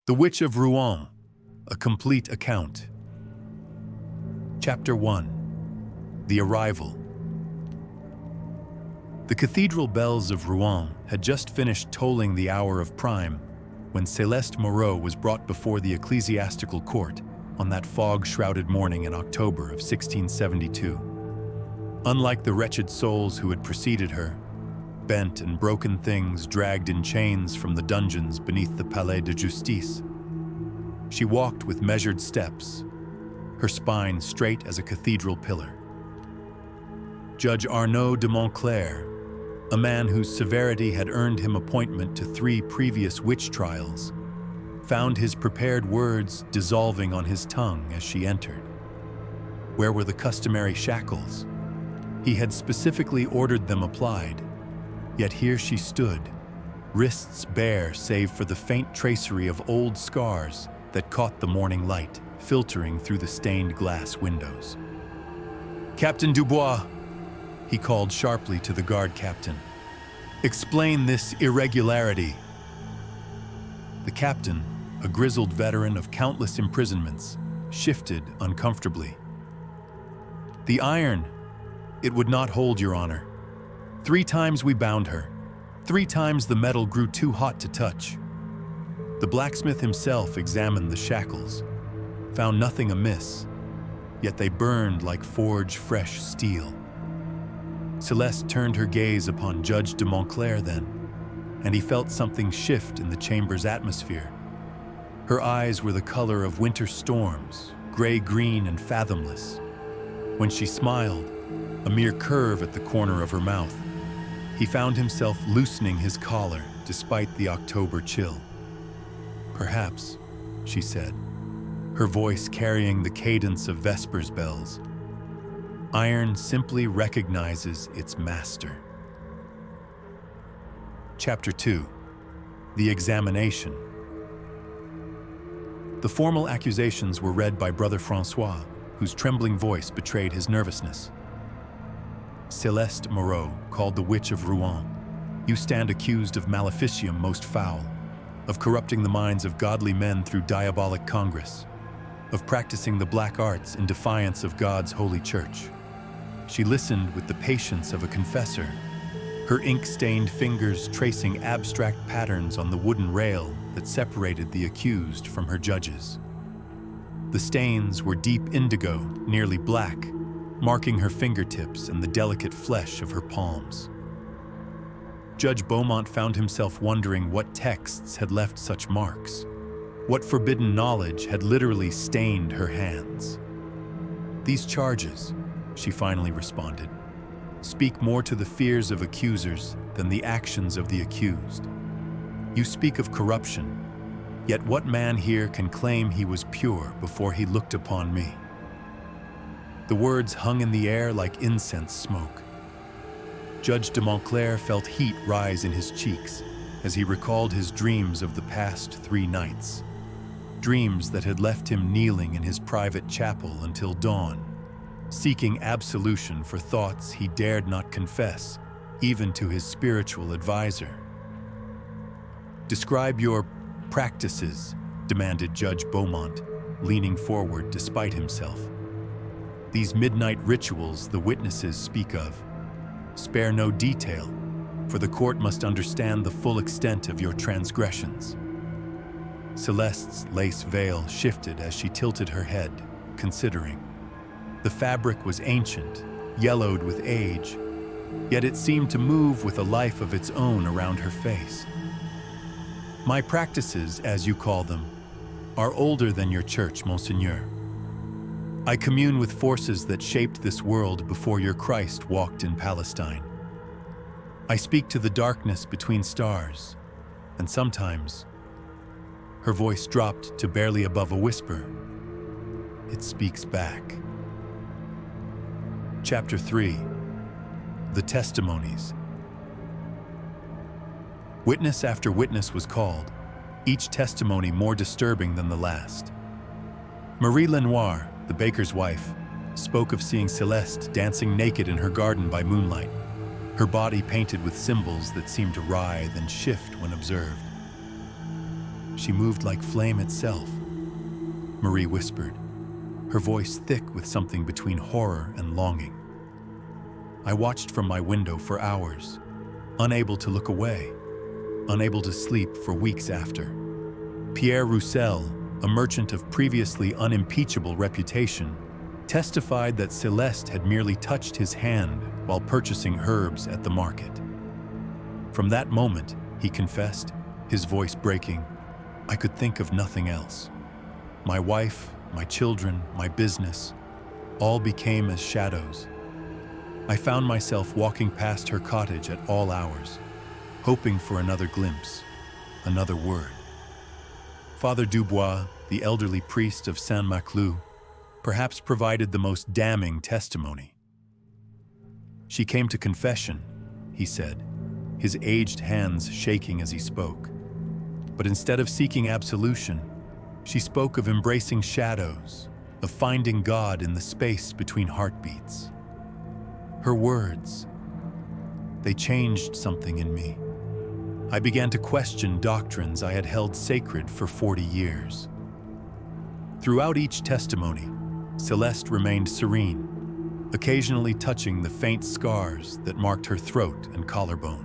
The Witch of Rouen, a complete account. Chapter 1. The Arrival. The cathedral bells of Rouen had just finished tolling the hour of prime when Celeste Moreau was brought before the ecclesiastical court on that fog-shrouded morning in October of 1672. Unlike the wretched souls who had preceded her, bent and broken things dragged in chains from the dungeons beneath the Palais de Justice, she walked with measured steps, her spine straight as a cathedral pillar. Judge Arnaud de Montclair, a man whose severity had earned him appointment to 3 previous witch trials, found his prepared words dissolving on his tongue as she entered. Where were the customary shackles? He had specifically ordered them applied, yet here she stood, wrists bare save for the faint tracery of old scars that caught the morning light filtering through the stained glass windows. "Captain Dubois," he called sharply to the guard captain, "explain this irregularity." The captain, a grizzled veteran of countless imprisonments, shifted uncomfortably. "The iron, it would not hold, Your Honor. 3 times we bound her. 3 times the metal grew too hot to touch." The blacksmith himself examined the shackles, found nothing amiss, yet they burned like forge-fresh steel. Celeste turned her gaze upon Judge de Montclair then, and he felt something shift in the chamber's atmosphere. Her eyes were the color of winter storms, gray-green and fathomless. When she smiled, a mere curve at the corner of her mouth, he found himself loosening his collar despite the October chill. "Perhaps," she said, her voice carrying the cadence of Vespers bells, "iron simply recognizes its master." Chapter 2. The Examination. The formal accusations were read by Brother Francois, whose trembling voice betrayed his nervousness. "Celeste Moreau, called the Witch of Rouen, you stand accused of maleficium most foul, of corrupting the minds of godly men through diabolic congress, of practicing the black arts in defiance of God's holy church." She listened with the patience of a confessor, her ink-stained fingers tracing abstract patterns on the wooden rail that separated the accused from her judges. The stains were deep indigo, nearly black, marking her fingertips and the delicate flesh of her palms. Judge Beaumont found himself wondering what texts had left such marks, what forbidden knowledge had literally stained her hands. "These charges," she finally responded, "speak more to the fears of accusers than the actions of the accused. You speak of corruption, yet what man here can claim he was pure before he looked upon me?" The words hung in the air like incense smoke. Judge de Montclair felt heat rise in his cheeks as he recalled his dreams of the past 3 nights. Dreams that had left him kneeling in his private chapel until dawn, seeking absolution for thoughts he dared not confess, even to his spiritual advisor. "Describe your practices," demanded Judge Beaumont, leaning forward despite himself. "These midnight rituals the witnesses speak of. Spare no detail, for the court must understand the full extent of your transgressions." Celeste's lace veil shifted as she tilted her head, considering. The fabric was ancient, yellowed with age, yet it seemed to move with a life of its own around her face. "My practices, as you call them, are older than your church, Monseigneur. I commune with forces that shaped this world before your Christ walked in Palestine. I speak to the darkness between stars, and sometimes," her voice dropped to barely above a whisper, "it speaks back." Chapter 3. The Testimonies. Witness after witness was called, each testimony more disturbing than the last. Marie Lenoir, the baker's wife, spoke of seeing Celeste dancing naked in her garden by moonlight, her body painted with symbols that seemed to writhe and shift when observed. She moved like flame itself, Marie whispered, her voice thick with something between horror and longing. I watched from my window for hours, unable to look away, unable to sleep for weeks after. Pierre Roussel, a merchant of previously unimpeachable reputation, testified that Celeste had merely touched his hand while purchasing herbs at the market. From that moment, he confessed, his voice breaking, I could think of nothing else. My wife, my children, my business, all became as shadows. I found myself walking past her cottage at all hours, hoping for another glimpse, another word. Father Dubois, the elderly priest of Saint-Maclou, perhaps provided the most damning testimony. She came to confession, he said, his aged hands shaking as he spoke. But instead of seeking absolution, she spoke of embracing shadows, of finding God in the space between heartbeats. Her words, they changed something in me. I began to question doctrines I had held sacred for 40 years. Throughout each testimony, Celeste remained serene, occasionally touching the faint scars that marked her throat and collarbone.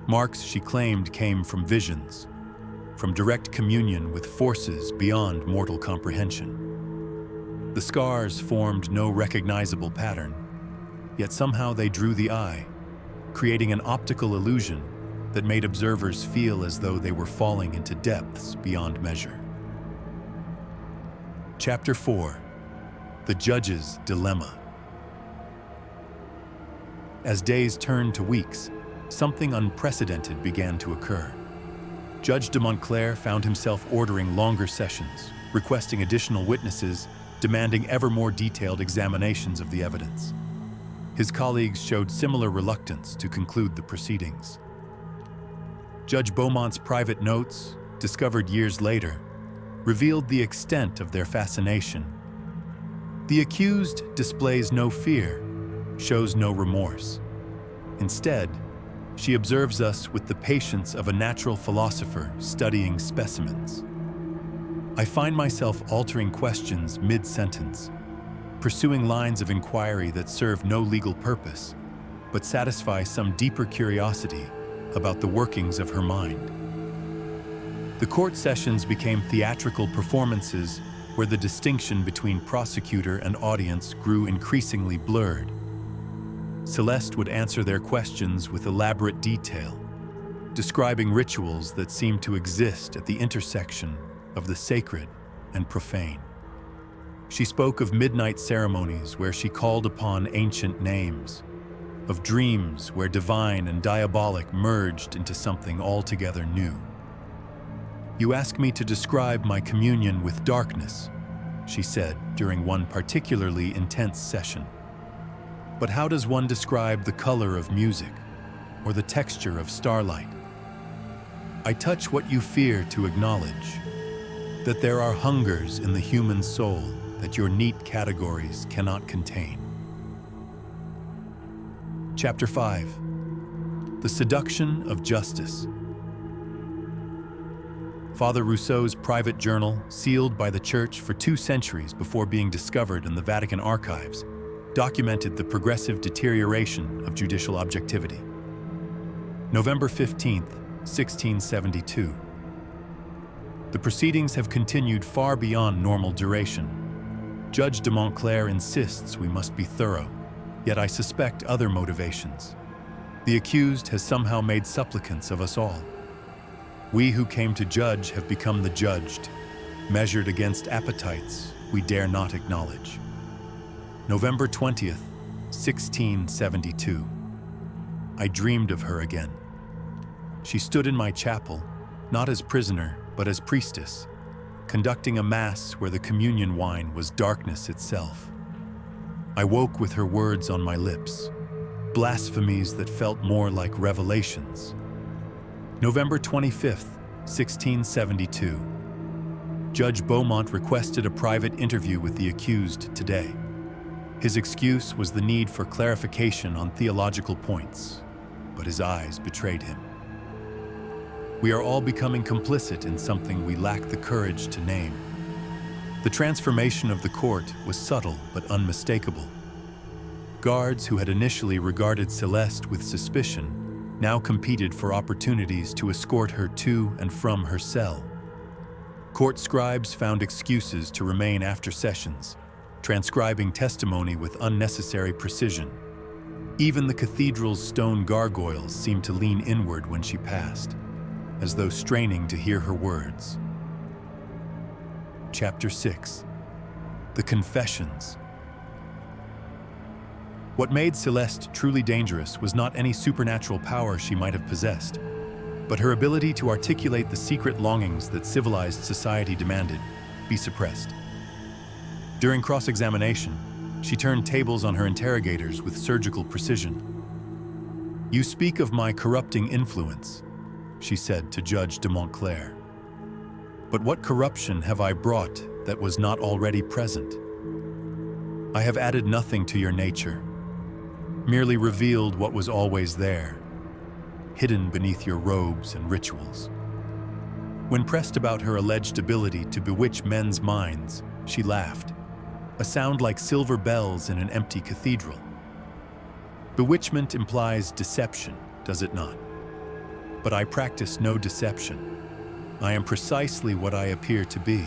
Marks she claimed came from visions, from direct communion with forces beyond mortal comprehension. The scars formed no recognizable pattern, yet somehow they drew the eye, creating an optical illusion that made observers feel as though they were falling into depths beyond measure. Chapter 4: The Judge's Dilemma. As days turned to weeks, something unprecedented began to occur. Judge de Montclair found himself ordering longer sessions, requesting additional witnesses, demanding ever more detailed examinations of the evidence. His colleagues showed similar reluctance to conclude the proceedings. Judge Beaumont's private notes, discovered years later, revealed the extent of their fascination. The accused displays no fear, shows no remorse. Instead, she observes us with the patience of a natural philosopher studying specimens. I find myself altering questions mid-sentence, pursuing lines of inquiry that serve no legal purpose, but satisfy some deeper curiosity about the workings of her mind. The court sessions became theatrical performances where the distinction between prosecutor and audience grew increasingly blurred. Celeste would answer their questions with elaborate detail, describing rituals that seemed to exist at the intersection of the sacred and profane. She spoke of midnight ceremonies where she called upon ancient names, of dreams where divine and diabolic merged into something altogether new. You ask me to describe my communion with darkness, she said during one particularly intense session. But how does one describe the color of music or the texture of starlight? I touch what you fear to acknowledge, that there are hungers in the human soul that your neat categories cannot contain. Chapter 5: The Seduction of Justice. Father Rousseau's private journal, sealed by the Church for 2 centuries before being discovered in the Vatican archives, documented the progressive deterioration of judicial objectivity. November 15, 1672. The proceedings have continued far beyond normal duration. Judge de Montclair insists we must be thorough, yet I suspect other motivations. The accused has somehow made supplicants of us all. We who came to judge have become the judged, measured against appetites we dare not acknowledge. November 20th, 1672. I dreamed of her again. She stood in my chapel, not as prisoner, but as priestess, conducting a mass where the communion wine was darkness itself. I woke with her words on my lips, blasphemies that felt more like revelations. November 25th, 1672. Judge Beaumont requested a private interview with the accused today. His excuse was the need for clarification on theological points, but his eyes betrayed him. We are all becoming complicit in something we lack the courage to name. The transformation of the court was subtle but unmistakable. Guards who had initially regarded Celeste with suspicion now competed for opportunities to escort her to and from her cell. Court scribes found excuses to remain after sessions, transcribing testimony with unnecessary precision. Even the cathedral's stone gargoyles seemed to lean inward when she passed, as though straining to hear her words. Chapter 6. The Confessions. What made Celeste truly dangerous was not any supernatural power she might have possessed, but her ability to articulate the secret longings that civilized society demanded be suppressed. During cross-examination, she turned tables on her interrogators with surgical precision. "You speak of my corrupting influence," she said to Judge de Montclair. "But what corruption have I brought that was not already present? I have added nothing to your nature, merely revealed what was always there, hidden beneath your robes and rituals." When pressed about her alleged ability to bewitch men's minds, she laughed, a sound like silver bells in an empty cathedral. Bewitchment implies deception, does it not? But I practice no deception. I am precisely what I appear to be,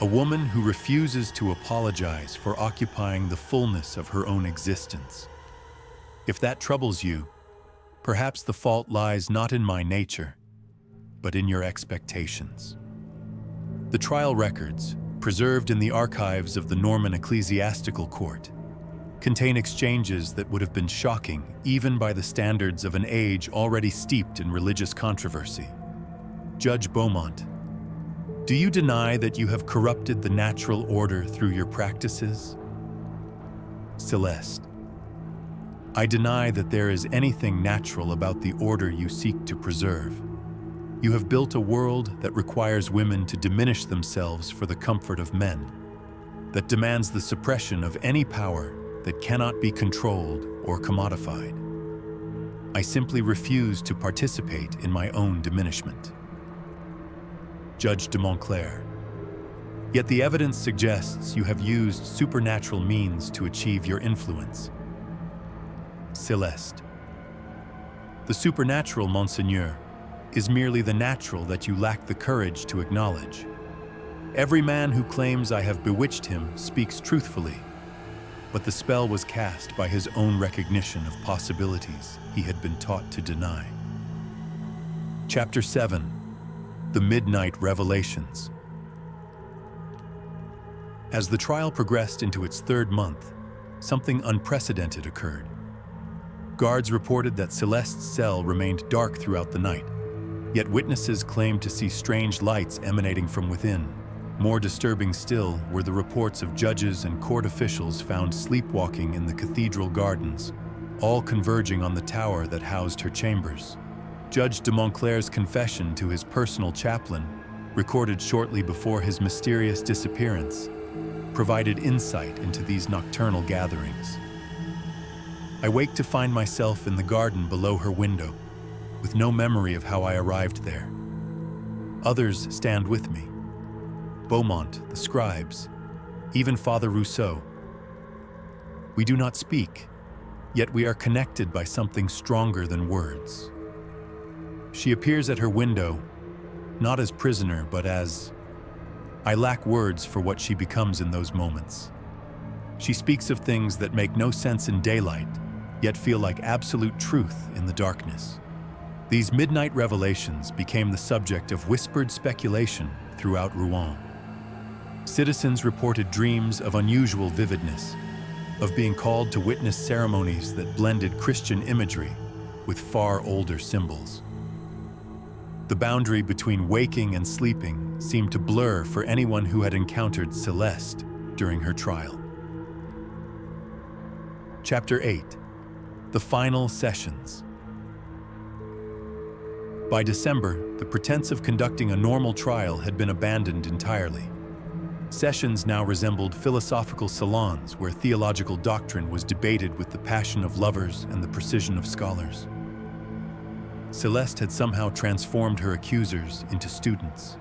a woman who refuses to apologize for occupying the fullness of her own existence. If that troubles you, perhaps the fault lies not in my nature, but in your expectations. The trial records, preserved in the archives of the Norman Ecclesiastical Court, contain exchanges that would have been shocking even by the standards of an age already steeped in religious controversy. Judge Beaumont, do you deny that you have corrupted the natural order through your practices? Celeste, I deny that there is anything natural about the order you seek to preserve. You have built a world that requires women to diminish themselves for the comfort of men, that demands the suppression of any power that cannot be controlled or commodified. I simply refuse to participate in my own diminishment. Judge de Montclair, yet the evidence suggests you have used supernatural means to achieve your influence. Celeste, the supernatural, Monseigneur, is merely the natural that you lack the courage to acknowledge. Every man who claims I have bewitched him speaks truthfully, but the spell was cast by his own recognition of possibilities he had been taught to deny. Chapter 7. The Midnight Revelations. As the trial progressed into its third month, something unprecedented occurred. Guards reported that Celeste's cell remained dark throughout the night, yet witnesses claimed to see strange lights emanating from within. More disturbing still were the reports of judges and court officials found sleepwalking in the cathedral gardens, all converging on the tower that housed her chambers. Judge de Montclair's confession to his personal chaplain, recorded shortly before his mysterious disappearance, provided insight into these nocturnal gatherings. I wake to find myself in the garden below her window, with no memory of how I arrived there. Others stand with me. Beaumont, the scribes, even Father Rousseau. We do not speak, yet we are connected by something stronger than words. She appears at her window, not as prisoner, but as... I lack words for what she becomes in those moments. She speaks of things that make no sense in daylight, yet feel like absolute truth in the darkness. These midnight revelations became the subject of whispered speculation throughout Rouen. Citizens reported dreams of unusual vividness, of being called to witness ceremonies that blended Christian imagery with far older symbols. The boundary between waking and sleeping seemed to blur for anyone who had encountered Celeste during her trial. Chapter 8. The Final Sessions. By December, the pretense of conducting a normal trial had been abandoned entirely. Sessions now resembled philosophical salons where theological doctrine was debated with the passion of lovers and the precision of scholars. Celeste had somehow transformed her accusers into students,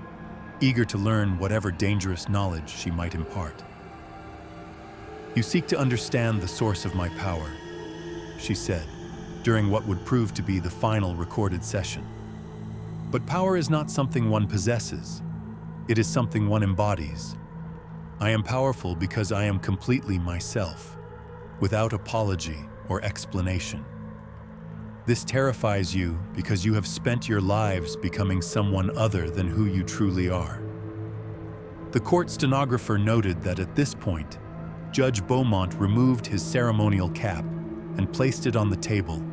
eager to learn whatever dangerous knowledge she might impart. "You seek to understand the source of my power," she said, during what would prove to be the final recorded session. "But power is not something one possesses. It is something one embodies. I am powerful because I am completely myself, without apology or explanation. This terrifies you because you have spent your lives becoming someone other than who you truly are." The court stenographer noted that at this point, Judge Beaumont removed his ceremonial cap and placed it on the table,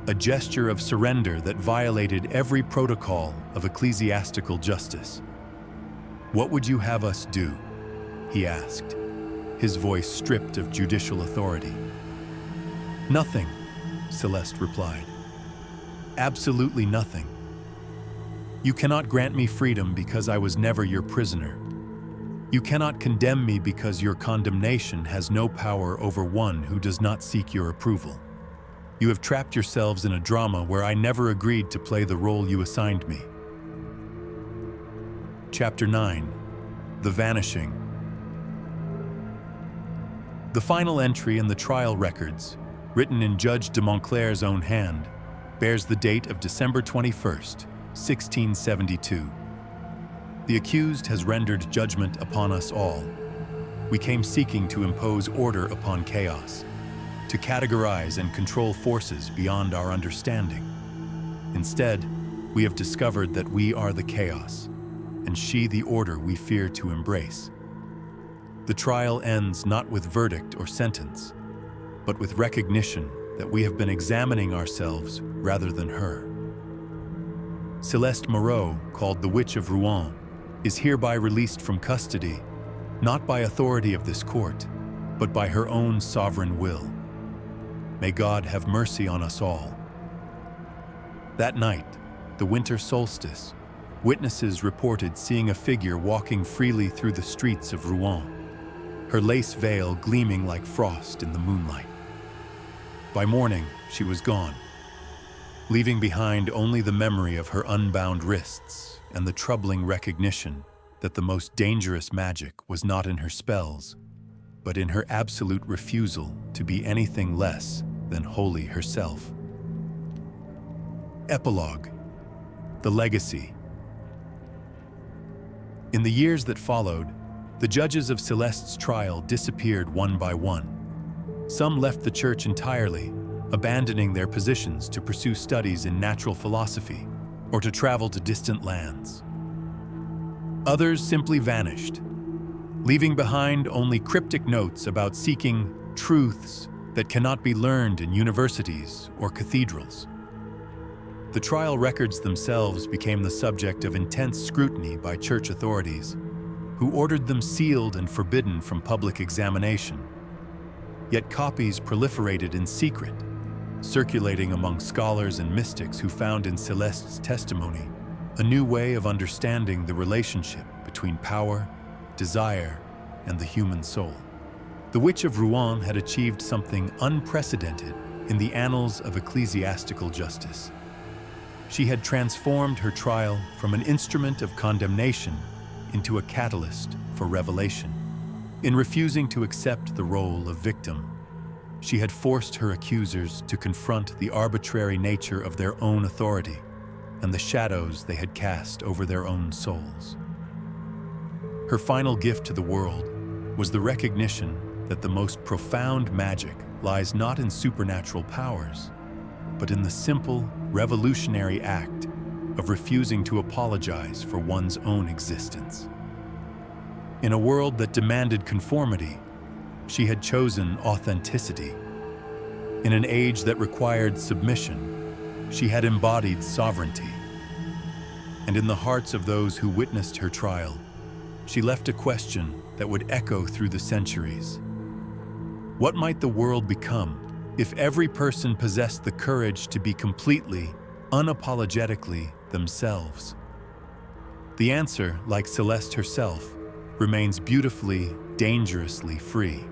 a gesture of surrender that violated every protocol of ecclesiastical justice. "What would you have us do?" he asked, his voice stripped of judicial authority. "Nothing," Celeste replied. "Absolutely nothing. You cannot grant me freedom because I was never your prisoner. You cannot condemn me because your condemnation has no power over one who does not seek your approval. You have trapped yourselves in a drama where I never agreed to play the role you assigned me." Chapter 9. The Vanishing. The final entry in the trial records, written in Judge de Montclair's own hand, bears the date of December 21st, 1672. "The accused has rendered judgment upon us all. We came seeking to impose order upon chaos, to categorize and control forces beyond our understanding. Instead, we have discovered that we are the chaos, and she the order we fear to embrace. The trial ends not with verdict or sentence, but with recognition that we have been examining ourselves rather than her. Celeste Moreau, called the Witch of Rouen, is hereby released from custody, not by authority of this court, but by her own sovereign will. May God have mercy on us all." That night, the winter solstice, witnesses reported seeing a figure walking freely through the streets of Rouen, her lace veil gleaming like frost in the moonlight. By morning, she was gone, leaving behind only the memory of her unbound wrists and the troubling recognition that the most dangerous magic was not in her spells, but in her absolute refusal to be anything less than holy herself. Epilogue. The Legacy. In the years that followed, the judges of Celeste's trial disappeared one by one. Some left the church entirely, abandoning their positions to pursue studies in natural philosophy or to travel to distant lands. Others simply vanished, leaving behind only cryptic notes about seeking truths that cannot be learned in universities or cathedrals. The trial records themselves became the subject of intense scrutiny by church authorities, who ordered them sealed and forbidden from public examination. Yet copies proliferated in secret, circulating among scholars and mystics who found in Celeste's testimony a new way of understanding the relationship between power, desire, and the human soul. The Witch of Rouen had achieved something unprecedented in the annals of ecclesiastical justice. She had transformed her trial from an instrument of condemnation into a catalyst for revelation. In refusing to accept the role of victim, she had forced her accusers to confront the arbitrary nature of their own authority and the shadows they had cast over their own souls. Her final gift to the world was the recognition that the most profound magic lies not in supernatural powers, but in the simple, revolutionary act of refusing to apologize for one's own existence. In a world that demanded conformity, she had chosen authenticity. In an age that required submission, she had embodied sovereignty. And in the hearts of those who witnessed her trial, she left a question that would echo through the centuries. What might the world become if every person possessed the courage to be completely, unapologetically themselves? The answer, like Celeste herself, remains beautifully, dangerously free.